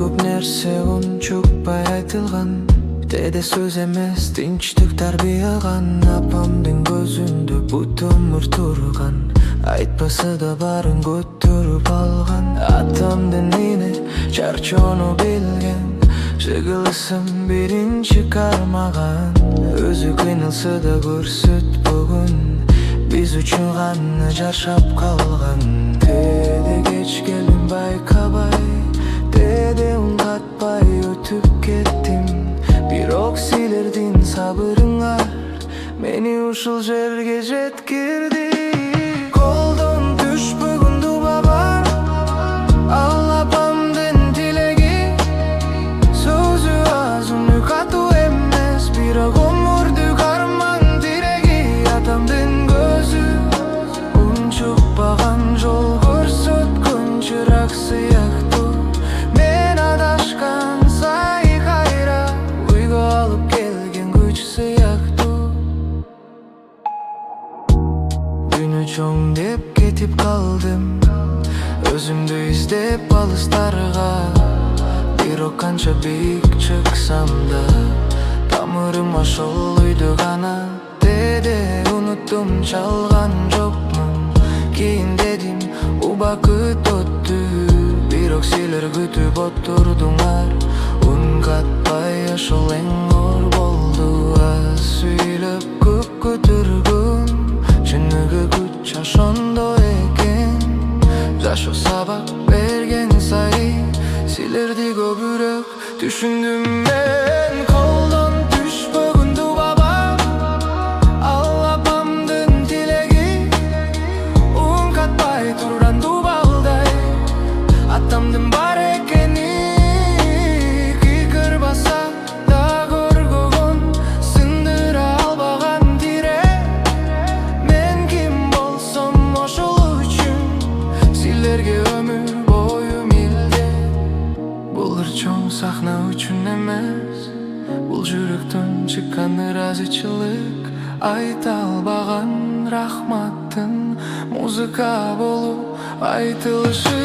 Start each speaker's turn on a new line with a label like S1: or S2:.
S1: Көп нәрсе унчукпай айтылган, теде сөз эмес, тинчтик тарбияган. Апамдын көзүндө бут өмүр турган, айтпаса да барын көтөрүп алган. Атамдын ине чарчоону билген, жыгылышым биринчи кармаган. Өзү кыйналса да көрсөтпөгөн, биз үчүн гана жашап калган. Теде кеч келдим байкабай, теде үн катпай өтүп кеттим. Бирок силердин сабырыңар мени ушул жерге жеткирди. Колдон түшпөгөн дуба бар, ал апамдын тилеги. Сөзү аз, үнү катуу эмес, бирок өмүрдүк арман тиреги. Атамдын көзү унчукпаган, жол көрсөткөн чырак сыяктуу. Мен адашкан сай кайра, уйго алып келген күч сыяктуу. Дүйнө чоң деп кетип калдым, өзүмдү издеп алыстарга. Бирок канча бийик чыксам да, тамырым ошол үйдө гана. Деде унуттум, чалган жокмун. Кийин дедим, убакыт өттү, бирок силер күтүп отурдуңар. Үн катпай ошол эң оор болду. Аз сүйлөп көп көтөргөм, чыныгы күч ошондо экен. Жашоо сабак берген сайын, силерди көбүрөөк түшүндүм мен. Колдон түшпөгөн дуба бар, ал апамдын тилеги. Үн катпай турган дубалдай, атамдын бар экени. Кыйкырбаса да көргөгөн, сындыра албаган тире. Мен ким болсом ошол үчүн, силерге өмүр бою милде. Булар чоң сахна үчүн эмес, бул жүрөктөн чыккан ыраазычылык. Айта албаган рахматтын музыка болуп айтылышы.